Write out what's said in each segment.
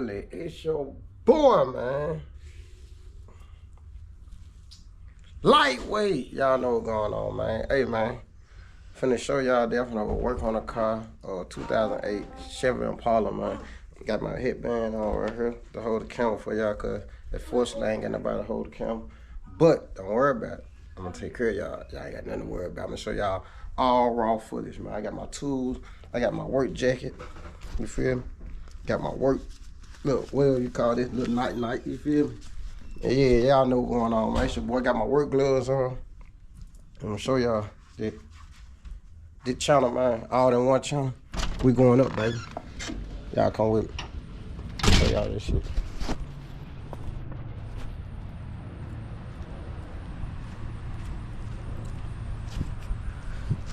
family, it's your boy, man. Lightweight, y'all know what's going on, man. Hey, man, finna show y'all definitely work on a car, 2008 Chevy Impala, man. Got my headband on right here to hold the camera for y'all, cause unfortunately I ain't got nobody to hold the camera. But don't worry about it. I'm gonna take care of y'all. Y'all ain't got nothing to worry about. I'm gonna show y'all all raw footage, man. I got my tools. I got my work jacket. You feel me? Got my work, look, what you call this? Little night, you feel me? Yeah, y'all know what's going on, man. It's your boy got my work gloves on. I'm gonna show y'all this channel, man. All in one channel. We going up, baby. Y'all come with me. Show y'all this shit.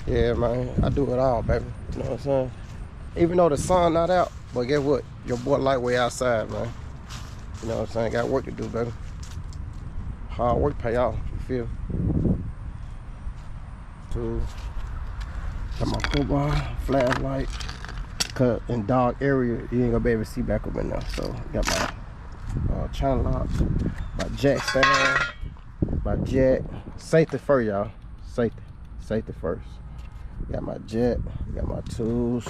Yeah, man. I do it all, baby. You know what I'm saying? Even though the sun not out, but guess what? Your boy lightweight outside, man. You know what I'm saying? Got work to do, baby. Hard work pay off, you feel? Tools. Got my football, flashlight. Cause in dark area, you ain't gonna be able to see back up in there. So got my channel locks, my jack stand, my jack. Safety first, y'all. Safety first. Got my jack, got my tools.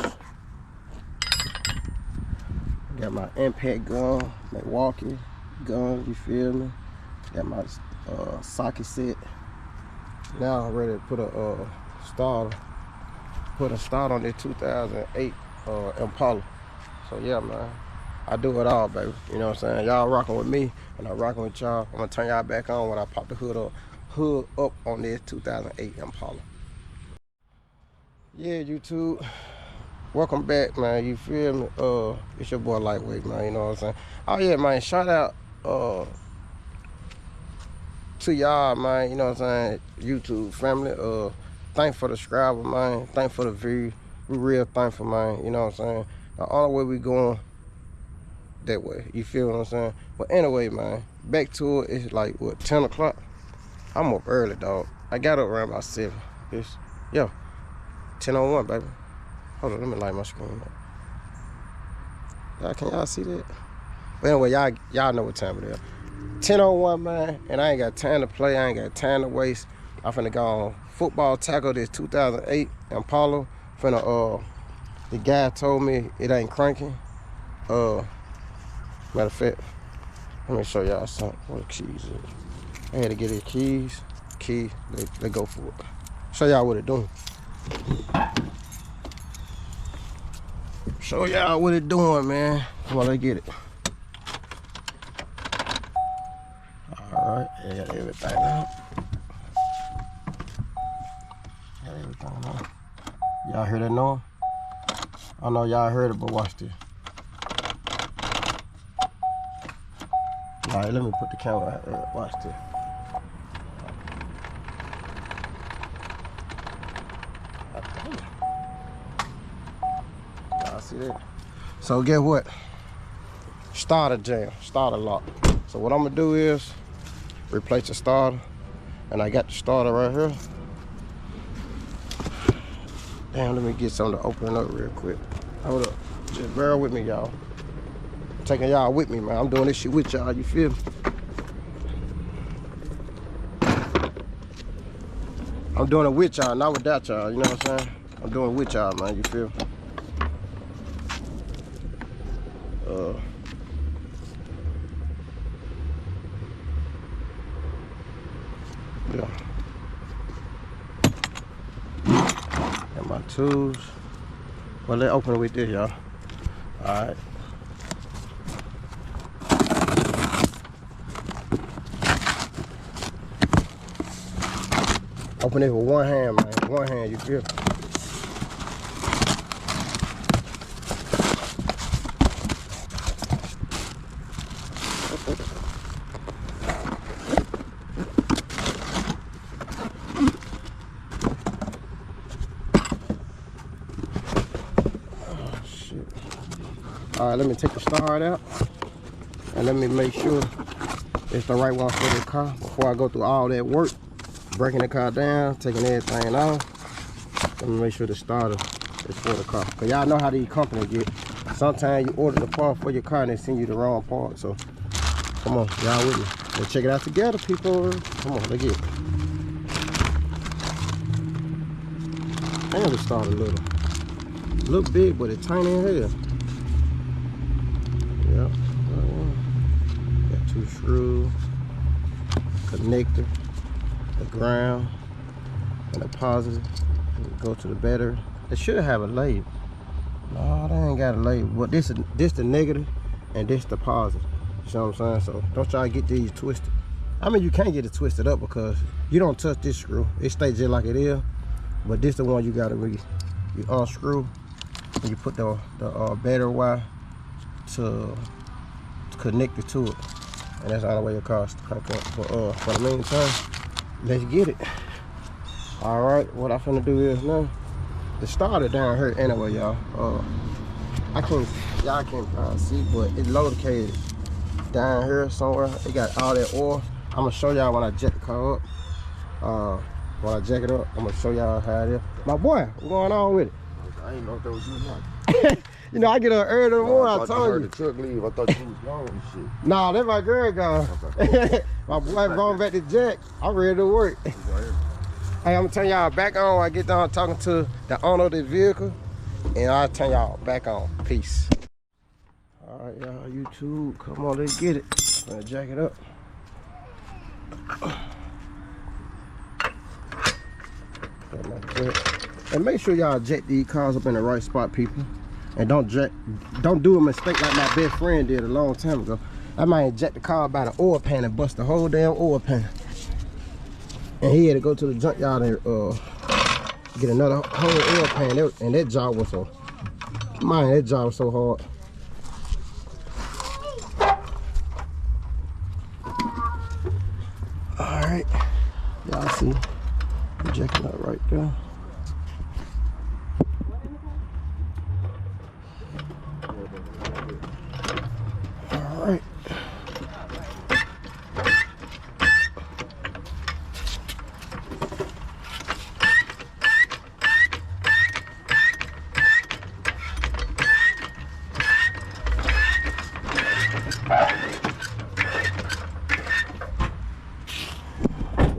Got my impact gun, Milwaukee gun, you feel me? Got my socket set. Now I'm ready to put a start on this 2008 Impala. So yeah, man, I do it all, baby. You know what I'm saying? Y'all rocking with me, and I'm rocking with y'all. I'm gonna turn y'all back on when I pop the hood up on this 2008 Impala. Yeah, YouTube. Welcome back, man. You feel me? It's your boy Lightweight, man. You know what I'm saying? Oh yeah, man. Shout out to y'all, man. You know what I'm saying? YouTube family. Thanks for the subscriber, man. Thanks for the view. We real thankful, man. You know what I'm saying? The only way we going that way. You feel what I'm saying? But anyway, man. Back to it. It's like what, 10 o'clock? I'm up early, dog. I got up around about 7. It's 10:01, baby. Hold on, let me light my screen up. Can y'all see that? But anyway, y'all know what time it is. 10:01, man, and I ain't got time to play. I ain't got time to waste. I'm finna go on football tackle this 2008 Impala. The guy told me it ain't cranking. Matter of fact, let me show y'all something. What the keys is. I had to get his keys. They go for it. Show y'all what it doing. Show y'all what it doing, man. Come on, let's get it. Alright, I got everything out. Got everything out. Y'all hear that noise? I know y'all heard it, but watch this. Alright, let me put the camera out there. Watch this. See that? So guess what? Starter jam, starter lock. So what I'm gonna do is replace the starter, and I got the starter right here. Damn, let me get something to open it up real quick. Hold up, just bear with me, y'all. Taking y'all with me, man. I'm doing this shit with y'all. You feel me? I'm doing it with y'all, not without y'all. You know what I'm saying? I'm doing it with y'all, man. You feel me? Yeah. Got my tools. Well, let's open it with this, y'all. Alright. Open it with one hand, man. One hand, you feel? All right, let me take the start out, and let me make sure it's the right one for the car before I go through all that work, breaking the car down, taking everything off. Let me make sure the starter is for the car, because y'all know how these companies get. sometimes you order the part for your car and they send you the wrong part. So come on, y'all with me. Let's check it out together, people. Come on, let's get it. Damn, it started a little big, but it's tiny in here. Yep. Got 2 screws, connector, the ground, and the positive. Go to the battery. It should have a label. No, they ain't got a label. But this the negative, and this the positive. You know what I'm saying? So don't try to get these twisted. I mean, you can't get it twisted up because you don't touch this screw. It stays just like it is. But this the one you gotta really, you unscrew and you put the battery wire to connect it to it. And that's all the way your car's crank up. But for the meantime, let's get it. All right, what I'm finna do is now, the starter down here anyway, y'all. Y'all can't see, but it's located down here somewhere. It got all that oil. I'm gonna show y'all when I jack the car up. When I jack it up, I'm gonna show y'all how it is. My boy, what's going on with it? I ain't know if that was you or not. You know, I get up early in the morning, I told you. The truck leave. I thought you was gone and shit. Nah, that's my girl gone. Okay. My boy going back to jack. I'm ready to work. Hey, I'm gonna turn y'all back on when I get done talking to the owner of the vehicle, and I'll turn y'all back on. Peace. All right, y'all, YouTube, come on, let's get it. I'm gonna jack it up. And make sure y'all jack these cars up in the right spot, people. And don't do a mistake like my best friend did a long time ago. I might jack the car by the oil pan and bust the whole damn oil pan. And he had to go to the junkyard and get another whole oil pan. And that job was so, man, that job was so hard. All right, y'all see, I'm jacking up right there. All right.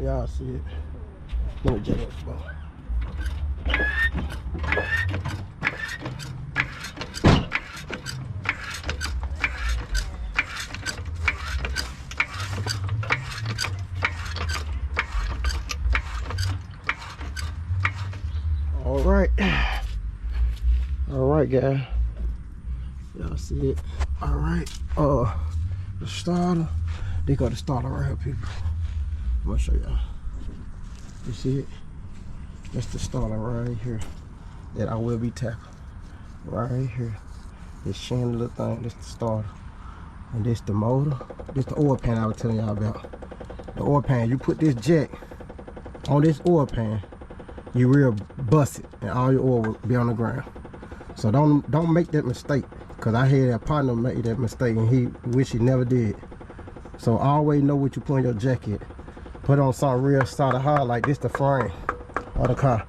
Y'all see it. Let me jack it up. All right, guys. Y'all see it. All right. The starter. They got the starter right here, people. I'm gonna show y'all. You see it? That's the starter right here that I will be tapping. Right here. This shiny little thing. This the starter. And this the motor. This the oil pan I was telling y'all about. The oil pan. You put this jack on this oil pan, you will bust it, and all your oil will be on the ground. So don't make that mistake, because I had a partner make that mistake and he wish he never did. So always know what you put in your jacket. Put on something real solid hard, like this the frame of the car.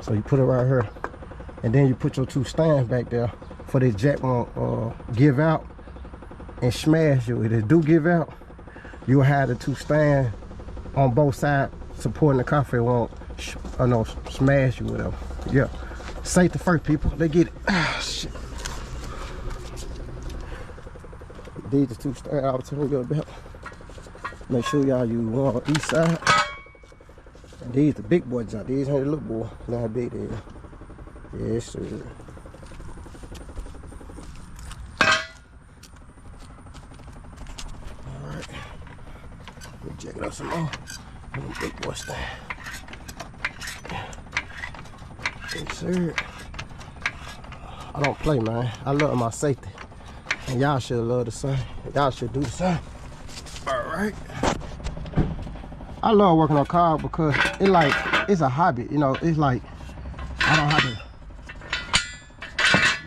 So you put it right here, and then you put your 2 stands back there for this jack won't give out and smash you. If it do give out, you'll have the 2 stands on both sides supporting the car, it won't smash you, whatever. Yeah, safety first, people. They get it. Ah, shit. These are 2 stands I was telling you about. Make sure y'all use one on each side. And these the big boy jump. These ain't the little boy. Look how big they is. Yes, sir. Alright. Let me check it out some more. Big boy stand. Yes, sir. I don't play, man. I love my safety. And y'all should love the same. Y'all should do the same. Alright. I love working on cars because it's a hobby, you know. It's like I don't have to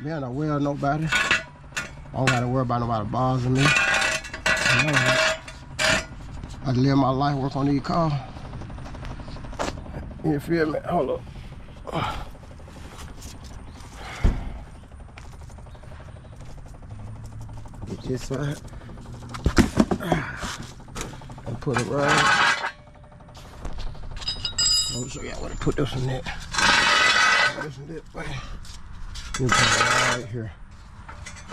be on the wheel nobody. I don't gotta worry about nobody bothering me. I live my life, work on these cars. You feel me? Hold up. Get this side. And put it right. Let me show y'all where to put this in there. This in that way. You put it right here.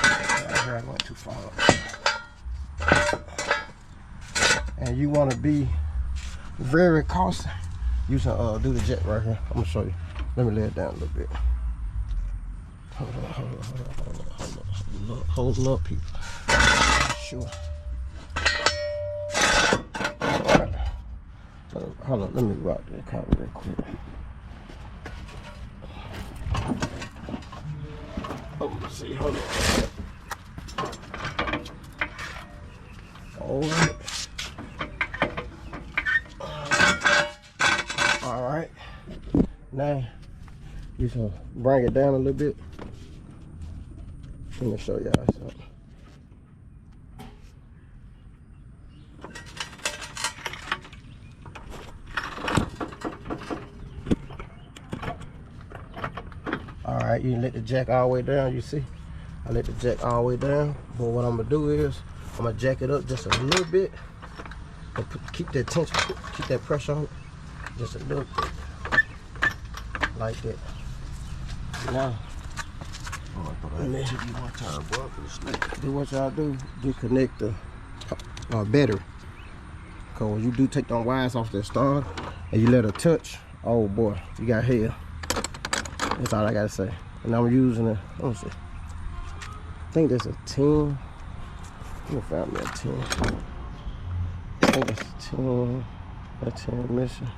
Right here, I went too far up. And you want to be very cautious. You can do the jet right here. I'm gonna show you. Let me lay it down a little bit. Hold up, people. Sure. Right. Hold on, let me rock that car real quick. Oh, let's see, hold on. Alright. Alright. Now, you can bring it down a little bit. Let me show y'all something. Alright, you can let the jack all the way down, you see? I let the jack all the way down. But what I'm gonna do is, I'm gonna jack it up just a little bit. And keep that tension, keep that pressure on it. Just a little bit. Like that. Now, do what y'all do. Disconnect the battery. Cause when you do take them wires off that starter and you let it touch, oh boy, you got hell. That's all I gotta say. And I'm using it. Let me see. I think that's a 10. Let me find me a 10. I think that's a 10. A 10 mission.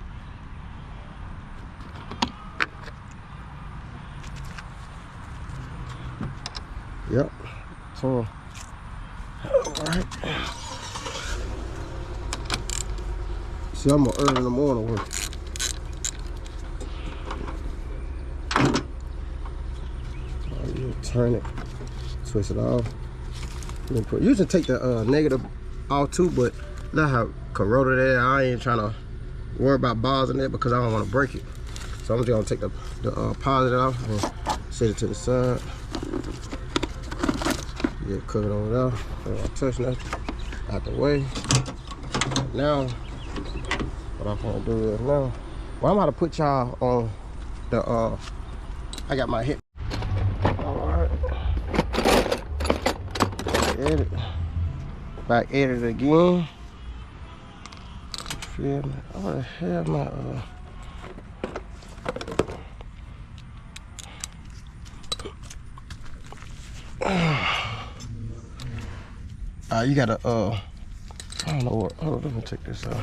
Yep. So, alright. See, I'm early in the morning work. You turn it, twist it off. You can take the negative off too, but not how corroded it is. I ain't trying to worry about bars in there because I don't want to break it. So I'm just gonna take the positive off and set it to the side. Yeah, cover it on there. So I'll touch nothing out the way. Now, what I'm gonna do is now, well, I'm about to put y'all on the I got my hip. Alright. Edit. Back edit it again. You feel me? Oh, the hell my you gotta I don't know what. Hold on, let me take this out.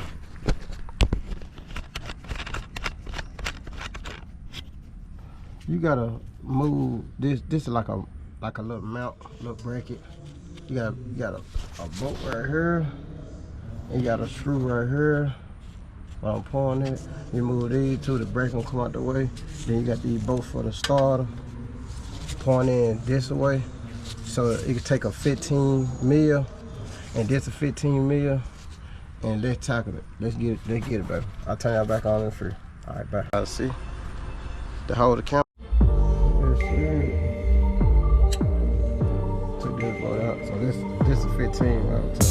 You gotta move this. This is like a little mount, little bracket. You got a bolt right here, and you got a screw right here. While I'm pulling it, you move these two, the brake will come out the way. Then you got these bolts for the starter. Point in this way, so it can take a 15 mil. And this is 15 mil, and let's tackle it. Let's get it, baby. I'll turn y'all back on in free. All right, bye. I'll see. To hold the camera. Took this boat out. So this is 15 right there.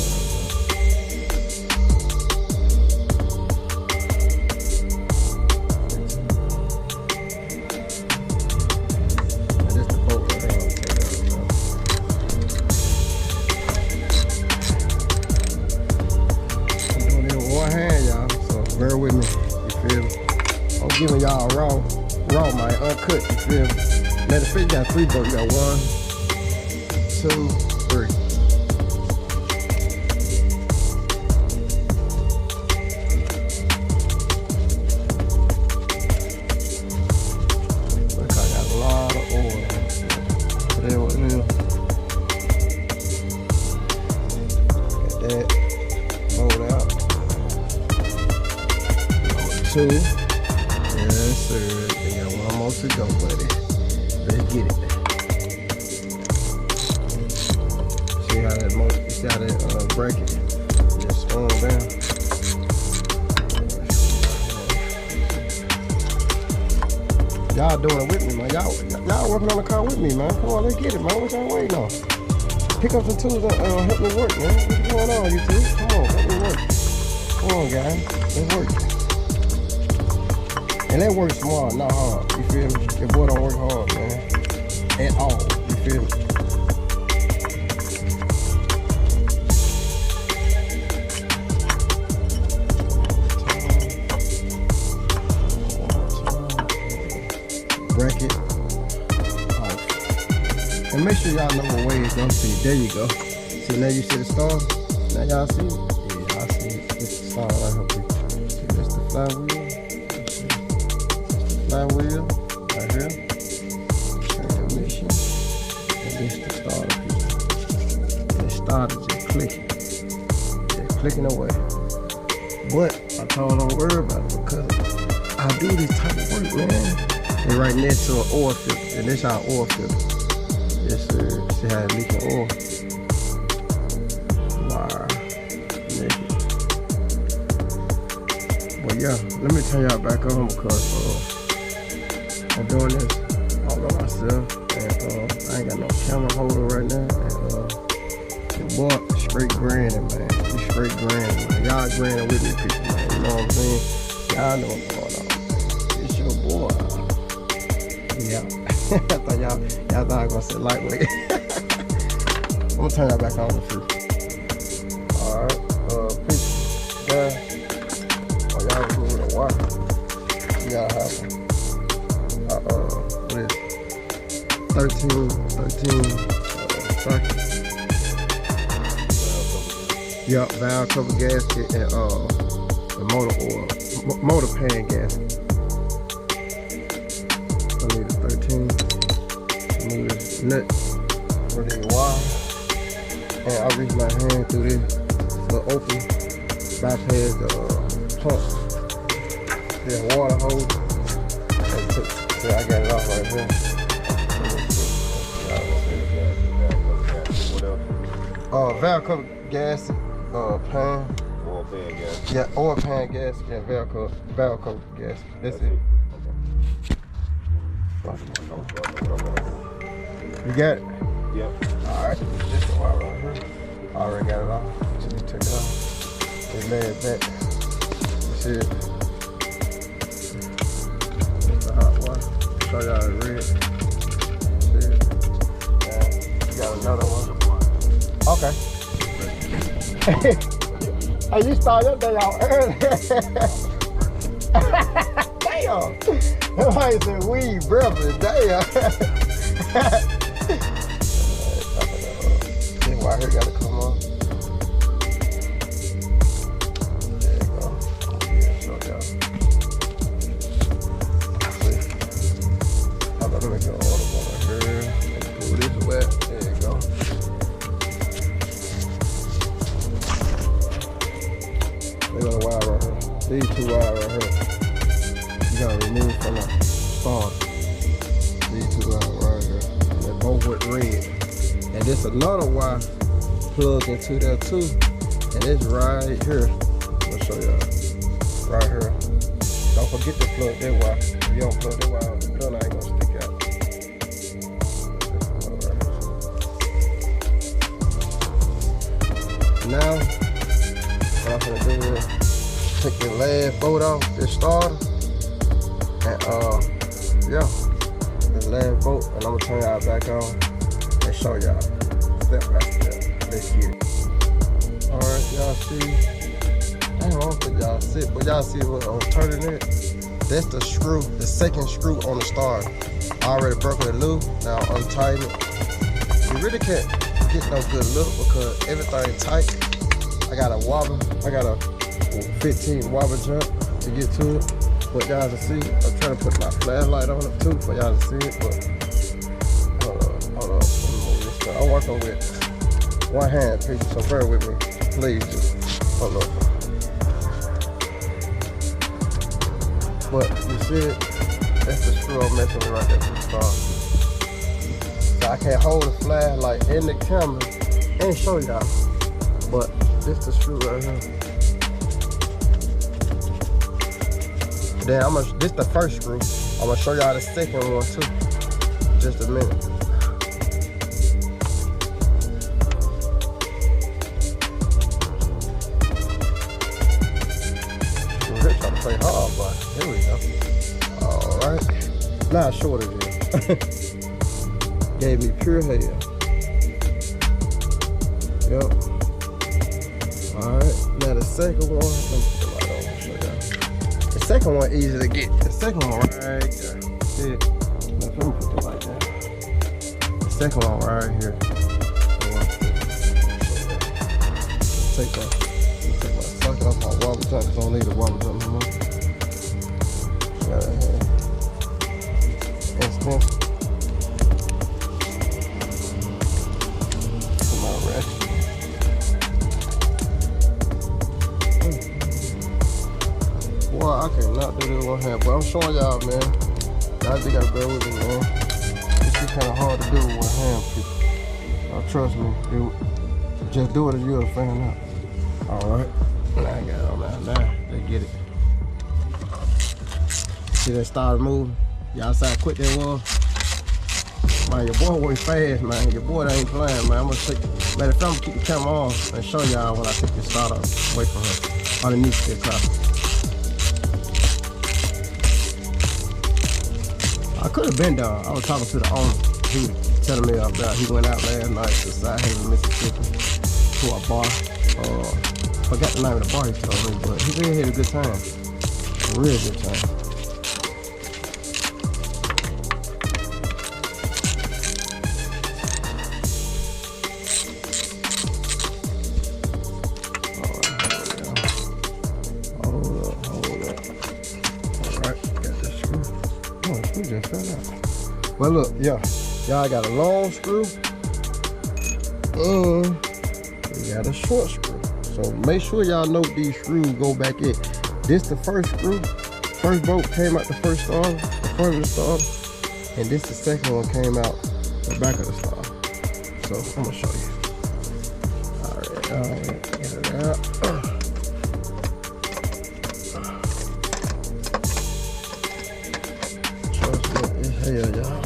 Bear with me, you feel me? I'm giving y'all raw, man, uncut, you feel me? Let it fit, you got 3 bolts, you got 1, 2, 3. Look, I got a lot of oil. There what it is. Got that, fold out. 2. Yes, sir. They got 1 more to go, buddy. Let's get it. See how that motor, see how that bracket just swung down. Y'all doing it with me, man. Y'all working on the car with me, man. Come on, let's get it, man. What y'all waiting on? pick up some tools and help me work, man. What's going on, you two? Come on, help me work. Come on, guys. Let's work. And that works smart, not hard. You feel me? Your boy don't work hard, man. At all. You feel me? Bracket off. And make sure y'all know what way it's gonna see. There you go. See, now you see the star? Now y'all see it? Yeah, I see it. It's the star right here. See, that's the flywheel. Flywheel right here. Transmission. And this the starter piece. And the starter just clicking. Just clicking away. But I told them don't worry about it because I do this type of work, man. And right next to an oil filter. And this our oil filter. Yes, sir. See how it's leaking oil. Wire. Naked. But yeah, let me turn y'all back on because I'm doing this all by myself. And I ain't got no camera holder right now. And the boy straight grinding, man. We straight grinding, man. Y'all grinding with me, people, man. You know what I'm saying? Y'all know what's going on. It's your boy. Yeah. I thought y'all thought I was gonna say lightweight. I'm gonna turn that back on the free. Alright, people, guys. Oh, y'all remove the wire. You gotta have what is it? 13 socket. Yup, valve cover gasket and the motor oil, motor pan gasket. I need a 13. Move this nut for the wire. And I reach my hand through this little open, bypass the pump, the water hose. See, I got it off right here. Valve cover gas, pan. Oil pan gas. Yeah, oil pan gas and valve cover gas. That's it. You got it? Yep. Alright, just the wire right here. I already got it off. Just took it off. Just lay it back. That's it. That's the hot wire. Show y'all the red. That's it. Yeah. You got another one. Okay. Hey, you start your day out early. Damn. Somebody said weed breakfast. Damn. This wire here gotta come on. There you go. Yeah, show y'all. See? Hold on, let me get all the one right here. Let's pull this wet. There you go. Look at the wire right here. These two wires right here. You gotta remove from the starter. These two wires right here. They're both with red. And this another wire plugged into there too. And it's right here. I'll show y'all. Right here. Don't forget to plug that wire. If you don't plug that wire, the gun ain't gonna stick out. Now, what I'm gonna do is take the last bolt off this starter. And yeah, this last bolt, and I'm gonna turn y'all back on and show y'all step by step. Let's get it. Alright, y'all see. I don't think y'all see, but y'all see what I'm turning it. That's the screw, the second screw on the starter. I already broke it loose. Now I'm untighten it. You really can't get no good look because everything tight. I got a wobble. I got a 15 wobble jump to get to it. But y'all can see, I'm trying to put my flashlight on it too for y'all to see it. But hold on. I'm working with one hand, people, so bear with me. Please, just hold up. But you see it? That's the screw I'm messing with right there from the start. So I can't hold the flashlight in the camera and show y'all. But this the screw right here. Then this the first screw. I'm gonna show y'all the second one too. Just a minute. Not short of it. Gave me pure hell. Yep. Alright, now the second one, let me put the light on, show y'all. The second one easy to get. The second one right there. See it? Let me put the light down. The second one right here. Take my socket off my wobble top because I don't need a wobble top no more. Got it here. Instant. Come on, rest. Boy, I cannot do this one hand, but I'm showing y'all, man. Y'all just gotta bear with me, man. This is kind of hard to do with one hand, people. Trust me, just do it and you'll find out. Alright. Now I got it on now. They get it. See that started moving? Y'all see how quick that was? Man, your boy went fast, man. Your boy ain't playing, man. I'm gonna take, man, if I'm gonna keep the camera on and show y'all when I take this starter away from her. Underneath the car. I could have been done. I was talking to the owner. He was telling me about he went out last night to South Mississippi to a bar. Forgot the name of the bar he told me, but he really had a good time. A real good time. Hold up. Alright, got this screw. Oh, the screw just fell out. Well, look, yeah. Y'all got a long screw and we got a short screw. So make sure y'all know these screws go back in. This the first screw. First bolt came out the first starter, the front of the starter. And this the second one came out the back of the starter. So I'm gonna show you. Alright, get it out. Trust me, it's hell, y'all.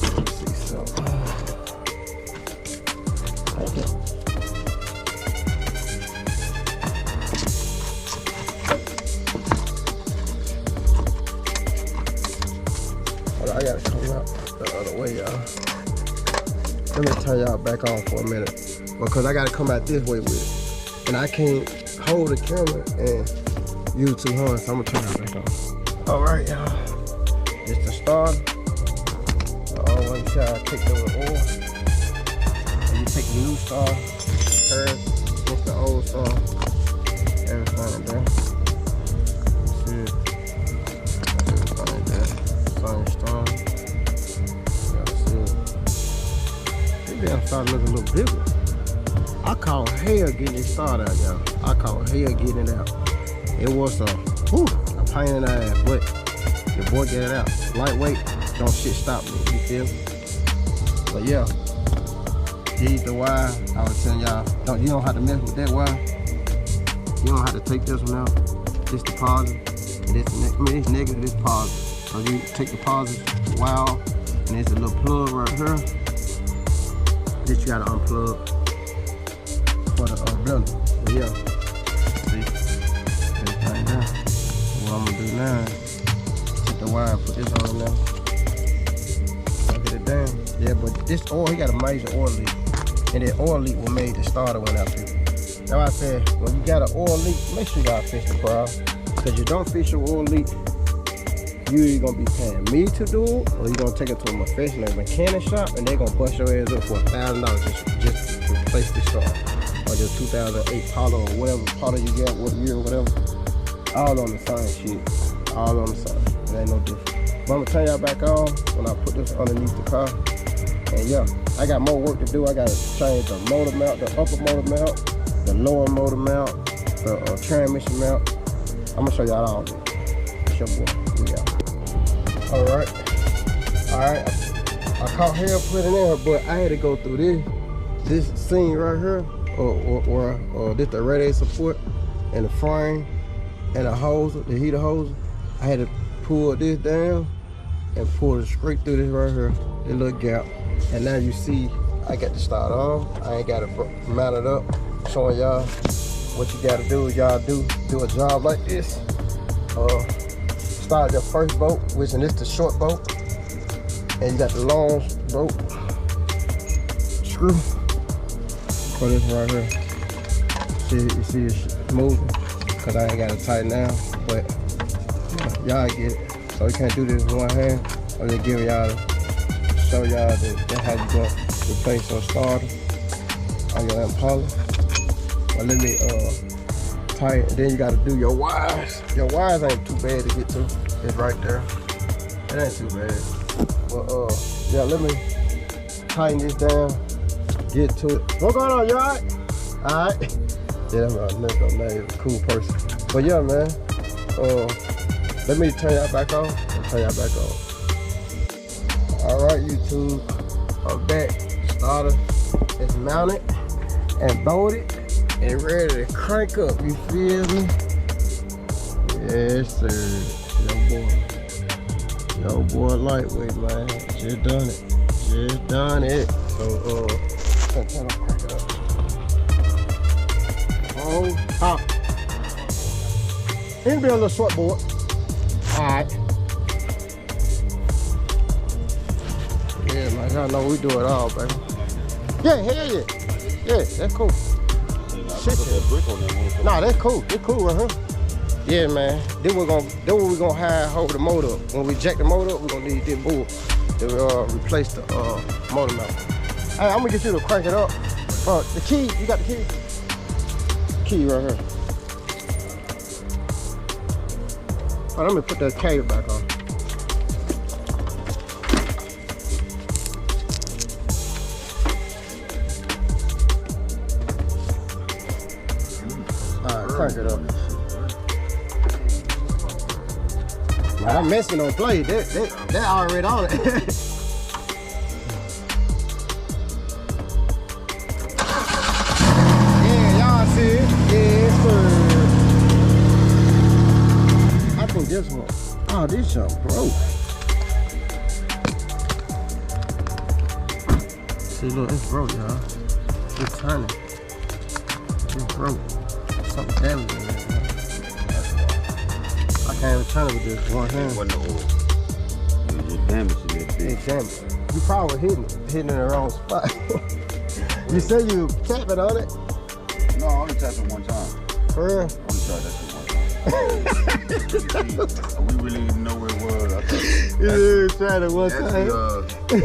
Let's see something. Okay. I gotta come out the other way, y'all. Let me turn y'all back on for a minute because I gotta come out this way with it. And I can't hold the camera and use two hands, so I'm gonna turn y'all back on. All right, y'all. It's the starter. One side kicked over the oil. And you take the new starter, against the old starter. Everything there. See it. Everything there. Same starter. Y'all see it. This damn starter looking a little bigger. I call hell getting it started out, y'all. I call hell getting it out. It was a pain in the ass, but your boy get it out. Lightweight, don't shit stop me, you feel me? But yeah, these the wire. I was telling y'all, you don't have to mess with that wire. You don't have to take this one out. This the positive, and this negative, this positive. So you take the positive wire off, and there's a little plug right here that you gotta unplug for the blender. But yeah, see, everything there. What I'm gonna do now, take the wire and put this on now. Get it down. Yeah, but this oil, he got a major oil leak. And that oil leak was made the starter went out there. That's why I said, when you got an oil leak, make sure y'all fix the problem. Because you don't fix your oil leak, you either gonna be paying me to do it, or you gonna take it to a professional mechanic shop and they gonna bust your ass up for $1,000 just to replace the starter. Or your 2008 Polo or whatever Polo you got, what year or whatever. All on the same shit. All on the same. It ain't no different. But I'm gonna turn y'all back on when I put this underneath the car. And yeah, I got more work to do. I gotta change the motor mount, the upper motor mount, the lower motor mount, the transmission mount. I'm gonna show y'all all of it. It's your boy. We out. Alright. I caught hell putting in her, but I had to go through this scene right here, or this the radiator support and the frame and the hose, the heater hose. I had to pull this down and pull it straight through this right here, this little gap. And now you see I got the start on. I ain't got to mount it up, showing y'all what you gotta do. Y'all do a job like this. start your first boat, which is the short boat, and you got the long boat screw for this right here. You see it's moving because I ain't got it tight now, but y'all get it. So you can't do this with one hand. I'm just giving y'all show y'all that that's how you gonna replace your starter on your Impala. But let me tight. Then you gotta do your wires. Your wires ain't too bad to get to. It's right there. It ain't too bad. But yeah, let me tighten this down. Get to it. What's going on? You alright? Alright. Yeah, that's my name. Cool person. But yeah, man. Let me turn y'all back on. Turn y'all back on. Alright, YouTube. I'm back. Starter is mounted and bolted and ready to crank up. You feel me? Yes, sir. Yo boy lightweight, man. Just done it. Just done it. So turn it crank it up. Oh, hop. It can be a little short board. Alright. Yeah, man, y'all know we do it all, baby. Yeah, hell yeah. Yeah, that's cool. Shit, nah, that's cool. It's cool right here. Yeah, man. Then we're gonna hold the motor up. When we jack the motor up, we're gonna need this board to replace the motor mount. Hey, I'm gonna get you to crank it up. The key, you got the key? Key right here. Oh, let me put that cable back on. Alright, crank it up. Man, I'm messing on play. That already on it. Yeah, y'all see it. Yes, sir. I think this one. Oh, this junk broke. See, look, it's broke, y'all. It's turning. It's broke. Something damaged in it. I can't even turn it with this one hand. It wasn't the oil. It was just damaging it. It's damaged. You probably hitting it in the wrong spot. You said you tapping on it? No, I only tapped it one time. For real? I only tried that shit one time. We really didn't know where it was. I thought You tried it one time. you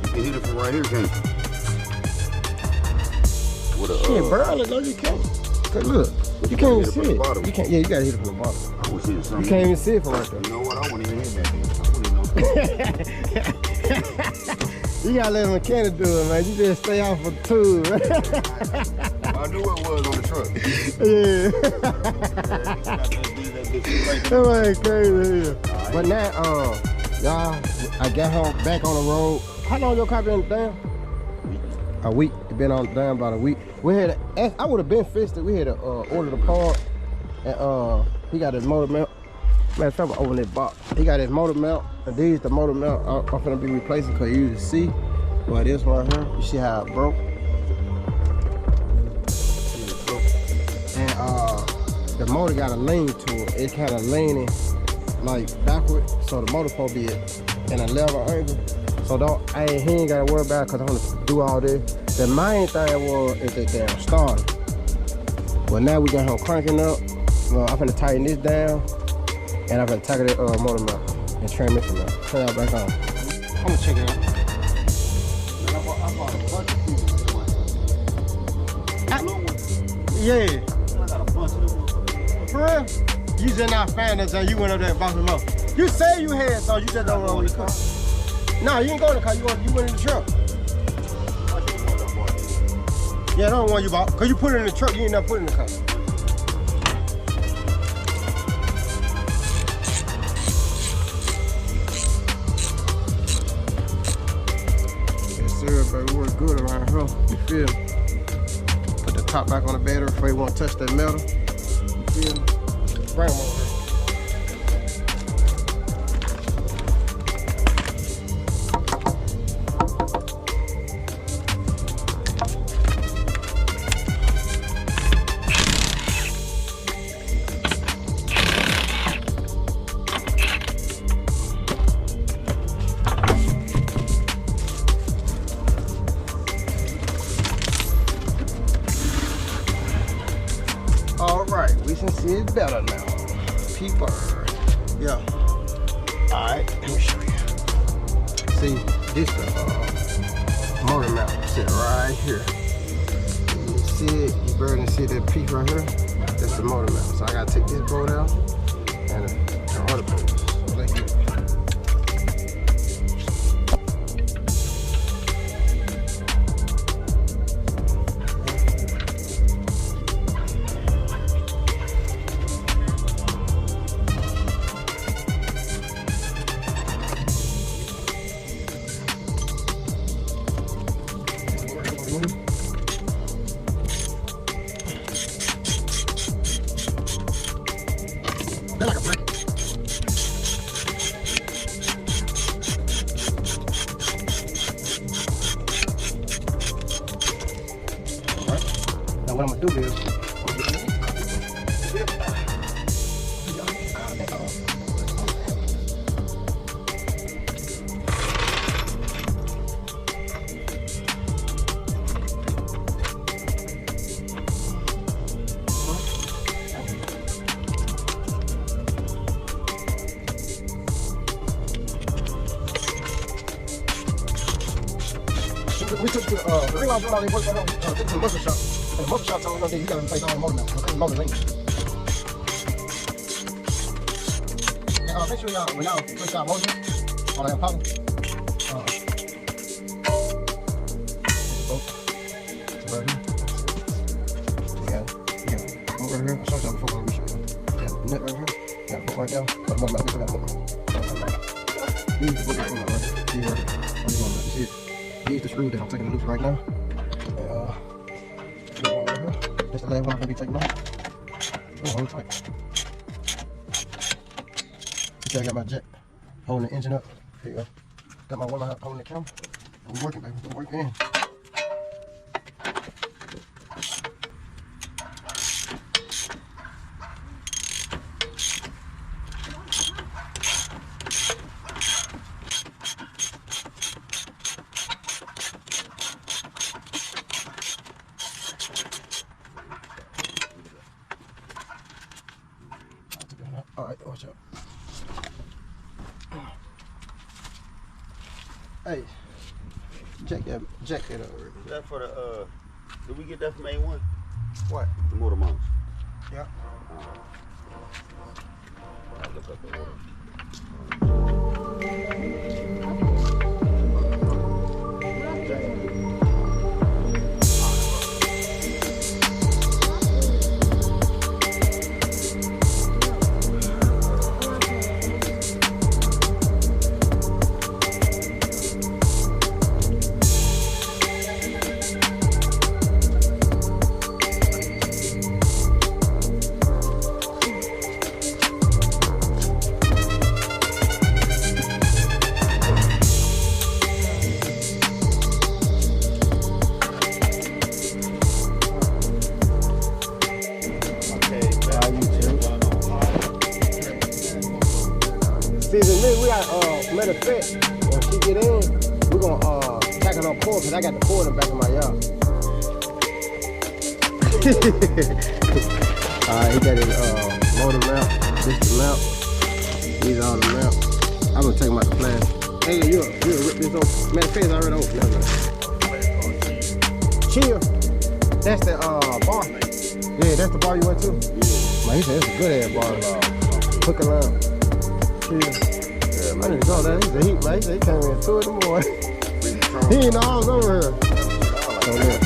can hit it from right here, can't you? With a, Shit, barely. No, you can't. Cause look, you can't even see it. You can't. Yeah, you gotta hit it from the bottom. I was hitting something. You can't even see it from right there. You know what? I wouldn't even hit that thing. I wouldn't even know. You gotta let a mechanic do it, man. You just stay off of the tools. I knew what it was on the truck. Yeah. That was crazy. Right. But now, y'all, I got home back on the road. How long your car been down? A week. It been on down about a week. We had I would have been fixed it. We had to order the part, and he got his motor mount. Matter of fact, open this box. He got his motor mount, and these the motor mount I'm gonna be replacing because you usually see. But this one here, you see how it broke. And the motor got a lean to it. It's kind of leaning like backward, so the motor supposed to be in a level angle. So he ain't gotta worry about it because I'm gonna do all this. The main thing is the damn starter. Well, now we got him cranking up. I'm gonna tighten this down, and I'm gonna tighten the motor mount and transmission mount. Turn that back on. I'm gonna check it out. I bought a bunch of people. Yeah. I got a bunch of them. For real? You just not found us and you went up there and bought them up. You say you had some, you just don't want to come. No, you ain't going to the car, you went in the truck. Yeah, that's the one you bought. Because you put it in the truck, you ain't never put it in the car. Yes, sir, baby. Work good around here. You feel me? Put the top back on the battery before you want to touch that metal. You feel me? Bring them over here. Alright, we can see it better now. Peeper. Yeah. Alright, let me show you. See, this the motor mount. Sit right here. You see it? You barely see that peak right here? That's the motor mount. So I gotta take this bolt out and the other bolt. So let's get it. Now what I'm gonna do is, we took the ring out they worked on took to the muscle shop. And the muscle shop told us that you gotta replace all the motor now. So the motor rings. And make sure y'all, when y'all replace y'all motor on that Impala, over here. I showed y'all before when we show you. Yeah, net right here. Got a foot right there. Got a motor mount. We still got a foot. These the foot right there. These right here. You see it? These the screws that I'm taking loose right now. That's the last one I'm gonna be taking off. Oh, hold tight. See, I got my jet holding the engine up. Here you go. Got my one holding the camera. I'm working, baby. I'm working. All right, watch out. Hey, check that over. Is that for the, did we get that from A1? What? The motor mounts. Yeah. I'll look up the order. See, we got, matter of fact, when she get in, we're gonna, tack it on cord, cause I got the cord in the back of my yard. Alright, he got his, motor mount, this the mount, these are all the mounts. I'm gonna take them out the plant. Hey, you'll rip this off. Matter of fact, it's already open. Chill. That's the, bar. Yeah, that's the bar you went to? Man, he said it's a good ass bar. Hook around. Chill. I didn't know that. He's a heat, man. He said he came in 2 in the morning. He ain't know I was over here. So, yeah.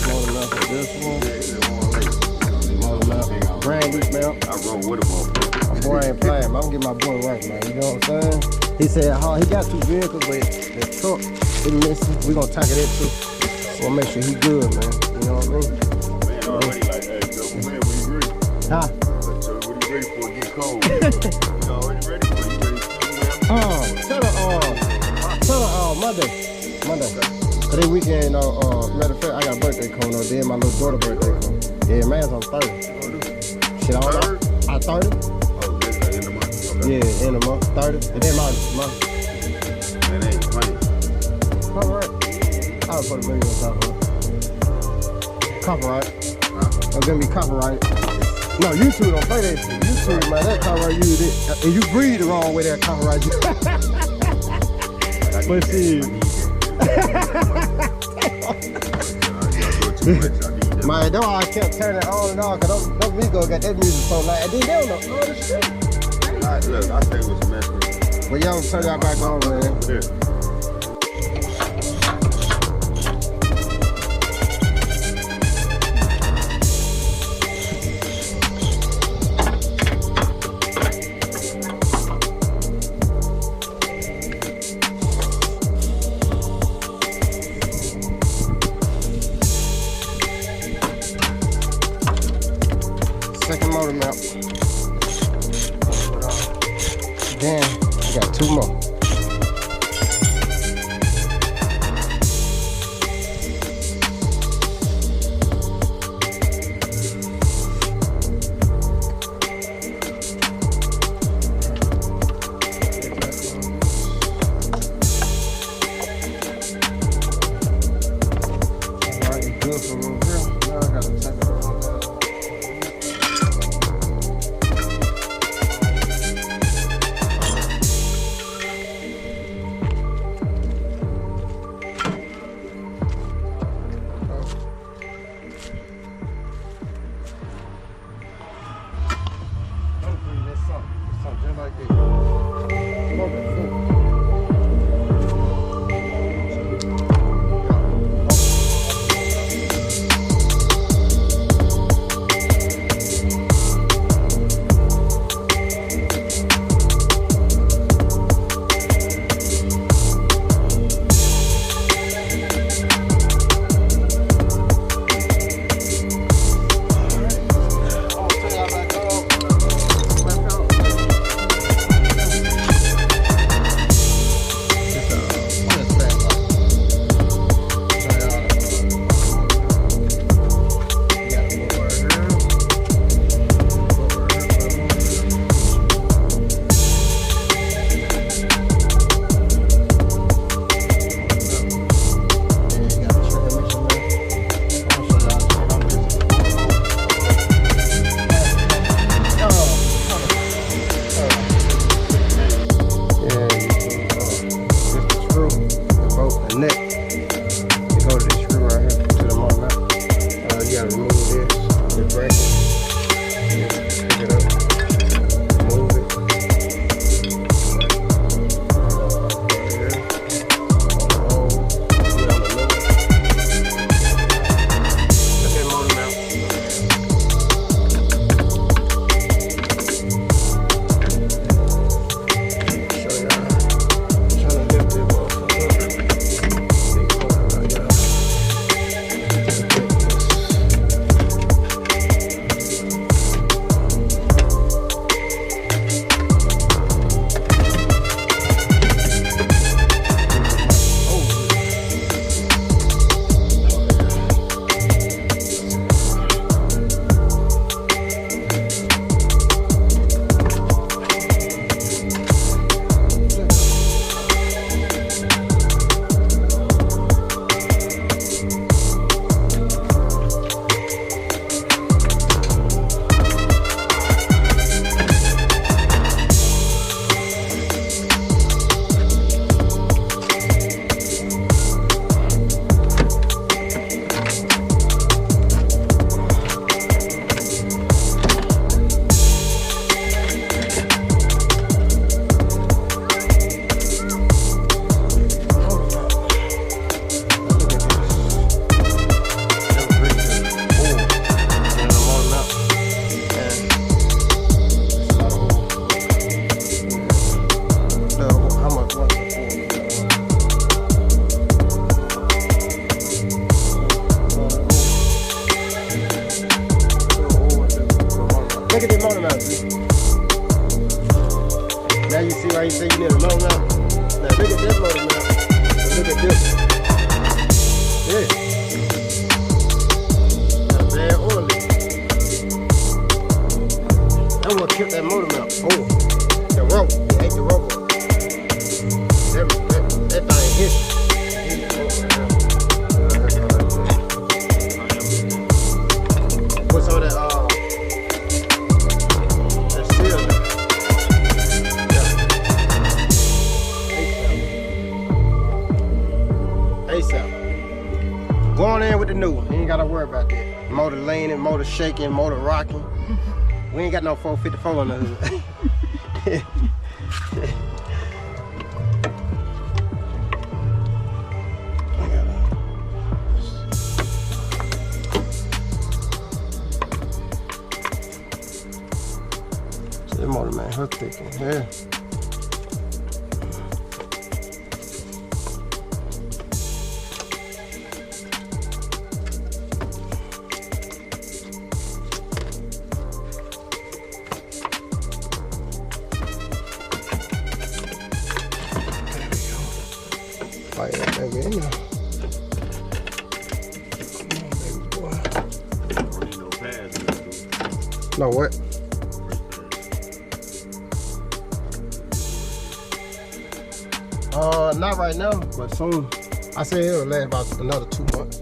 Motor mount for this one. Motor mount. Brand new mount. I roll with him on. My boy ain't playing, man. I'm gonna get my boy right, man. You know what I'm saying? He said, he got 2 vehicles, but the truck is missing. We gonna tackle that too. We'll make sure he good, man. You know what I mean? Man, already like, hey, Joe, man, when you ready? Huh? When you ready for it get cold? You already ready for it? You ready? Tell her, Monday. Today weekend, matter of fact, I got a birthday coming up. Then my little daughter birthday coming. Yeah, man's on 30. Shit, I don't know. I 30? Oh, that's the end of the month. Okay. Yeah, end of the month, 30. And then my Man, ain't funny. Alright. I'll put a video on top of it. Copyright. Don't get me copyrighted. No, YouTube don't play that shit. YouTube, man, that copyright you it. And you breathe the wrong way, that copyright you. But see. Man, that's why I kept turning it on and on, cause those Migos got that music so loud. And then they don't know all this shit. Look, I think it was messed. But y'all turn that back on, man. Yeah. Second motor mount. Then I got 2 more. Alright, good for over here. Now I gotta take it on down. Just like this. Neck. You go to this screw right here to the motor mount. You gotta remove this, the bracket. Pick it up, move it. Look at motor mount. Show y'all. Trying to lift it. Look at the motor mount, see? Now you see why you say you need a motor mount? Now look at this motor mount. And look at this. Yeah. That's bad oily. That's what killed that motor mount. Oh, the rope. It ain't the rope. That thing hit. Put Going in with the new one. You ain't gotta worry about that. Motor leaning, motor shaking, motor rocking. We ain't got no 454 on the hood. See the motor, man, her thick in here. Fire that baby in there. Come on, baby boy. Don't need no pads. No what? Not right now, but soon. I say it'll last about another 2 months.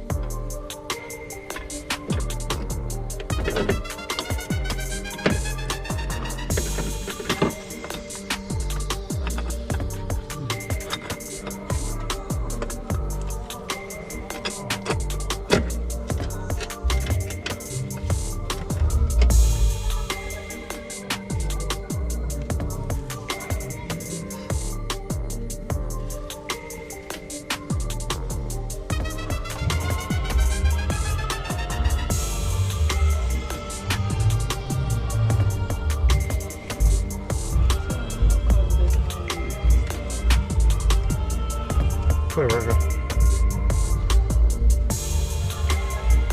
Put it right here.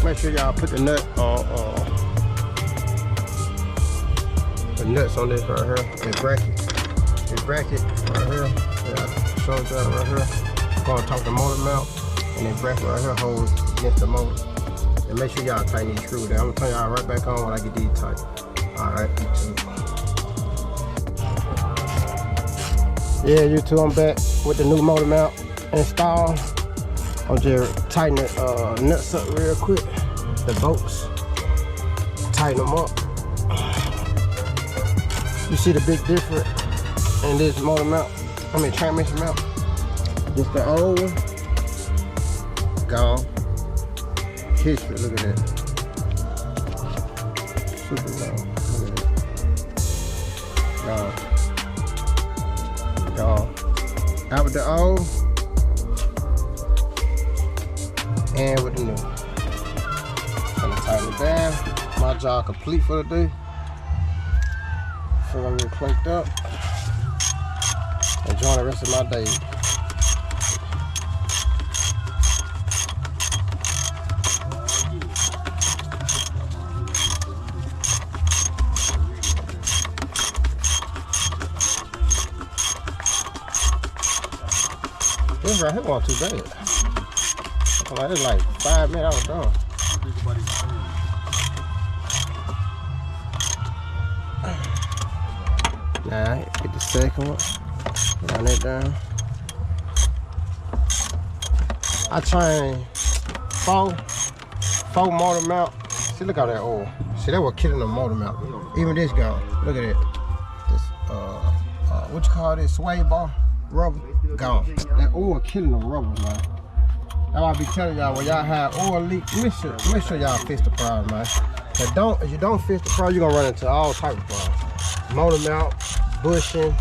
Make sure y'all put the nut on the nuts on this right here. This bracket right here. Yeah, show that right here. Going to top the motor mount, and this bracket right here holds against the motor. And make sure y'all tighten these screws down. I'm gonna turn y'all right back on when I get these tight. Alright, yeah, YouTube, I'm back with the new motor mount installed. I'm just tighten the nuts up real quick. The bolts, tighten them up. You see the big difference in this motor mount, transmission mount. Just the old one, gone. History, look at that. Super gone, look at that. Gone. Gone. Out with the old, and with the new. Gonna tighten it down. My job complete for the day. So I'm gonna get clanked up. Enjoy the rest of my day. This right here wasn't too bad. Like, it's like 5 minutes, I was done. Nah, hit the second one. Run it down. I trained four motor mount. See, look at that oil. See, that was killing the motor mount. Even this gone. Look at it. This what you call this? Sway bar rubber gone. That oil killing the rubber, man. That's why I be telling y'all, when y'all have oil leak, make sure y'all fix the problem, man. If you don't fix the problem, you're gonna run into all types of problems. Motor mount, bushing,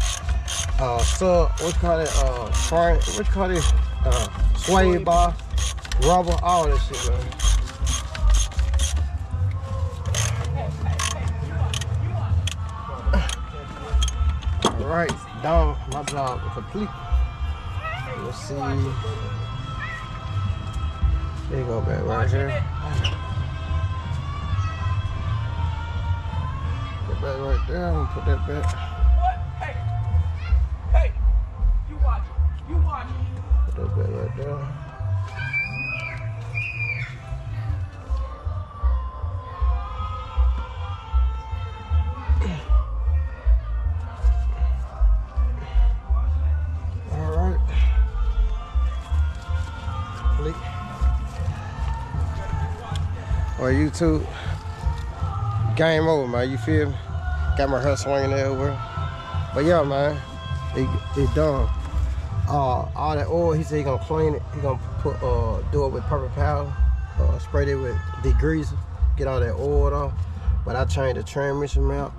what you call it, frame, what you call this, sway bar, rubber, all that shit, man. All right, done. My job complete. Let's see. There you go, back right here. Put that right there and put that back. Hey, you watch it. You watch it. Put that back right there. All right. Complete. Well, YouTube, game over, man. You feel me? Got my hair swinging everywhere. But yeah, man, it done. All that oil, he said he gonna clean it. He gonna do it with purple powder. sprayed it with degreaser, get all that oil off. But I changed the transmission mount,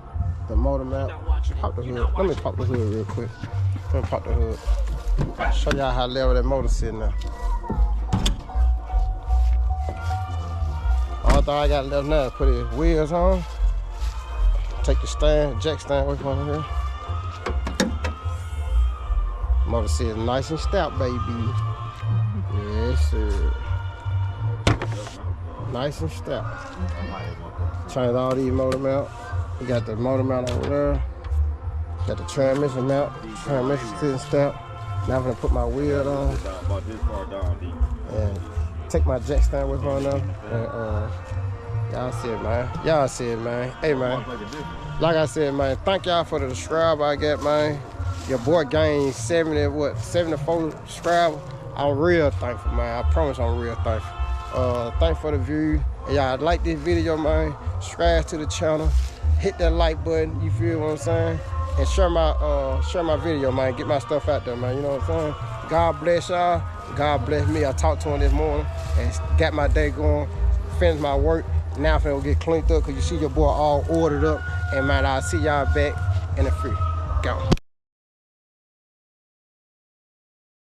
the motor mount, pop the hood. Let me pop the hood real quick. Let me pop the hood. Show y'all how level that motor sitting now. All thing I got left now is put his wheels on. Take the stand, jack stand away from here. Motor sitting nice and stout, baby. Yes, sir. Nice and stout. Change all these motor mounts. We got the motor mount over there. Got the transmission mount. Transmission sitting stout. Now I'm gonna put my wheel on. And take my jack stand with me on now. And, y'all see it, man. Y'all see it, man. Hey, man. Like I said, man, thank y'all for the subscribe I got, man. Your boy gained 74 subscribers. I'm real thankful, man. I promise I'm real thankful. Thanks for the view. Y'all like this video, man. Subscribe to the channel. Hit that like button, you feel what I'm saying? And share my video, man. Get my stuff out there, man. You know what I'm saying? God bless y'all. God bless me. I talked to him this morning and got my day going. Finished my work. Now I'm finna get cleaned up because you see your boy all ordered up. And man, I'll see y'all back in the free. Go.